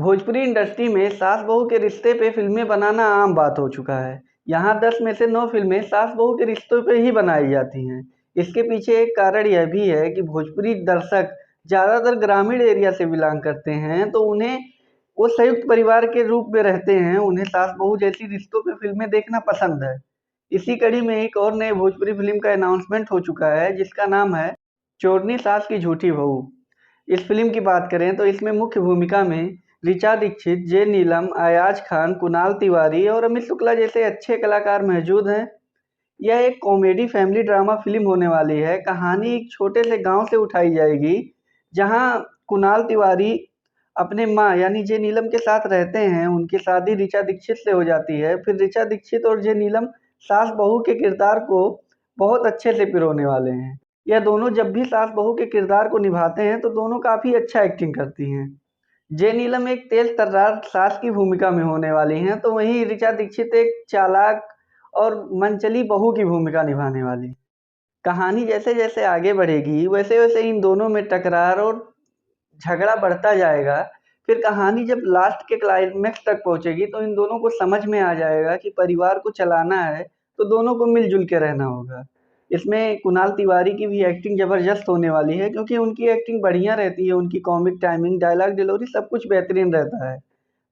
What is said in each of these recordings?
Bhojpuri industry में सास बहू के रिश्ते पे फिल्में बनाना आम बात हो चुका है। यहाँ 10 में से 9 फिल्में सास बहू के रिश्तों पे ही बनाई जाती हैं। इसके पीछे एक कारण यह भी है कि भोजपुरी दर्शक ज़्यादातर ग्रामीण एरिया से बिलोंग करते हैं, तो उन्हें वो संयुक्त परिवार के रूप में रहते हैं। उन्हें सास बहू जैसी रिश्तों पे फिल्में देखना पसंद है। इसी कड़ी में एक और नए भोजपुरी फिल्म का अनाउंसमेंट हो चुका है, जिसका नाम है चोरनी सास की झूठी बहू। इस फिल्म की बात करें तो इसमें मुख्य भूमिका में ऋचा दीक्षित, जे नीलम, अयाज खान, कुणाल तिवारी और अमित शुक्ला जैसे अच्छे कलाकार मौजूद हैं। यह एक कॉमेडी फैमिली ड्रामा फिल्म होने वाली है। कहानी एक छोटे से गांव से उठाई जाएगी, जहां कुणाल तिवारी अपने माँ यानी जे नीलम के साथ रहते हैं। उनकी शादी ऋचा दीक्षित से हो जाती है। फिर ऋचा दीक्षित और जे नीलम सास बहू के किरदार को बहुत अच्छे से पिरोने वाले हैं। यह दोनों जब भी सास बहू के किरदार को निभाते हैं तो दोनों काफ़ी अच्छा एक्टिंग करती हैं। जे नीलम एक तेज तर्रार सास की भूमिका में होने वाली हैं, तो वहीं ऋचा दीक्षित एक चालाक और मनचली बहू की भूमिका निभाने वाली हैं। कहानी जैसे-जैसे आगे बढ़ेगी, वैसे-वैसे इन दोनों में टकरार और झगड़ा बढ़ता जाएगा। फिर कहानी जब लास्ट के क्लाइमेक्स तक पहुँचेगी, तो इन दोनों को समझ में आ जाएगा कि परिवार को चलाना है, तो दोनों को मिल-जुल के रहना होगा। इसमें कुणाल तिवारी की भी एक्टिंग ज़बरदस्त होने वाली है, क्योंकि उनकी एक्टिंग बढ़िया रहती है। उनकी कॉमिक टाइमिंग, डायलॉग डिलीवरी सब कुछ बेहतरीन रहता है।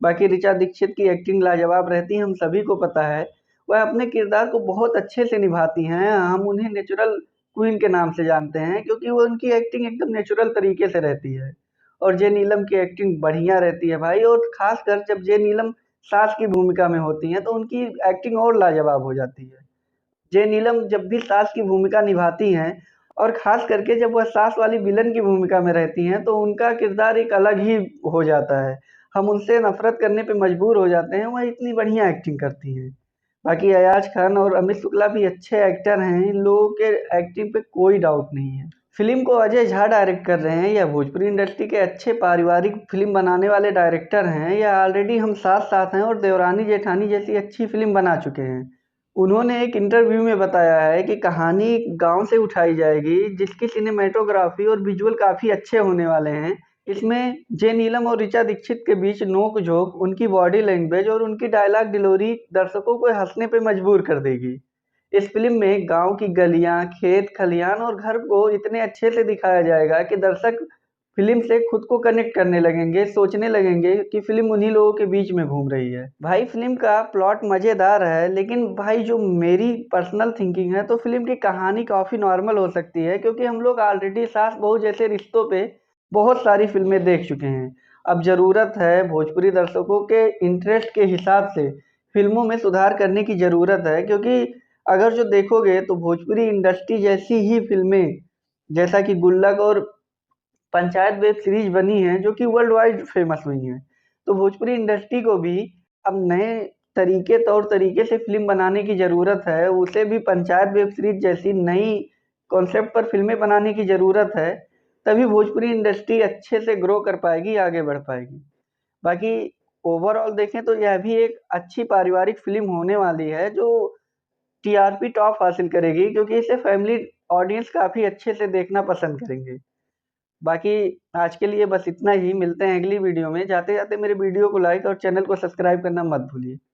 बाकी ऋचा दीक्षित की एक्टिंग लाजवाब रहती है, हम सभी को पता है। वह अपने किरदार को बहुत अच्छे से निभाती हैं। हम उन्हें नेचुरल क्वीन के नाम से जानते हैं, क्योंकि वो उनकी एक्टिंग एकदम नेचुरल तरीके से रहती है। और जे नीलम की एक्टिंग बढ़िया रहती है भाई, और ख़ासकर जब जे नीलम सास की भूमिका में होती हैं, तो उनकी एक्टिंग और लाजवाब हो जाती है। जे नीलम जब भी सास की भूमिका निभाती हैं, और ख़ास करके जब वह सास वाली विलन की भूमिका में रहती हैं, तो उनका किरदार एक अलग ही हो जाता है। हम उनसे नफ़रत करने पे मजबूर हो जाते हैं, वह इतनी बढ़िया एक्टिंग करती हैं। बाकी अयाज खान और अमित शुक्ला भी अच्छे एक्टर हैं, इन लोगों के एक्टिंग पे कोई डाउट नहीं है। फ़िल्म को अजय झा डायरेक्ट कर रहे हैं। यह भोजपुरी इंडस्ट्री के अच्छे पारिवारिक फ़िल्म बनाने वाले डायरेक्टर हैं। यह ऑलरेडी हम साथ साथ हैं और देवरानी जेठानी जैसी अच्छी फ़िल्म बना चुके हैं। उन्होंने एक इंटरव्यू में बताया है कि कहानी गाँव से उठाई जाएगी, जिसकी सिनेमैटोग्राफी और विजुअल काफ़ी अच्छे होने वाले हैं। इसमें जे नीलम और ऋचा दीक्षित के बीच नोक-झोंक, उनकी बॉडी लैंग्वेज और उनकी डायलॉग डिलीवरी दर्शकों को हँसने पे मजबूर कर देगी। इस फ़िल्म में गाँव की गलियाँ, खेत खलिहान और घर को इतने अच्छे से दिखाया जाएगा कि दर्शक फ़िल्म से खुद को कनेक्ट करने लगेंगे, सोचने लगेंगे कि फ़िल्म उन्हीं लोगों के बीच में घूम रही है। भाई फ़िल्म का प्लॉट मज़ेदार है, लेकिन भाई जो मेरी पर्सनल थिंकिंग है, तो फ़िल्म की कहानी काफ़ी नॉर्मल हो सकती है, क्योंकि हम लोग ऑलरेडी सास-बहू जैसे रिश्तों पे बहुत सारी फ़िल्में देख चुके हैं। अब ज़रूरत है भोजपुरी दर्शकों के इंटरेस्ट के हिसाब से फ़िल्मों में सुधार करने की ज़रूरत है, क्योंकि अगर जो देखोगे तो भोजपुरी इंडस्ट्री जैसी ही फ़िल्में, जैसा कि गुल्लक और पंचायत वेब सीरीज़ बनी हैं, जो कि वर्ल्ड वाइड फ़ेमस हुई हैं। तो भोजपुरी इंडस्ट्री को भी अब नए तौर तरीके से फ़िल्म बनाने की ज़रूरत है। उसे भी पंचायत वेब सीरीज़ जैसी नई कॉन्सेप्ट पर फ़िल्में बनाने की ज़रूरत है। तभी भोजपुरी इंडस्ट्री अच्छे से ग्रो कर पाएगी, आगे बढ़ पाएगी। बाकी ओवरऑल देखें तो यह भी एक अच्छी पारिवारिक फ़िल्म होने वाली है, जो टीआरपी टॉप हासिल करेगी, क्योंकि इसे फैमिली ऑडियंस काफ़ी अच्छे से देखना पसंद करेंगे। बाकी आज के लिए बस इतना ही। मिलते हैं अगली वीडियो में। जाते-जाते मेरे वीडियो को लाइक और चैनल को सब्सक्राइब करना मत भूलिए।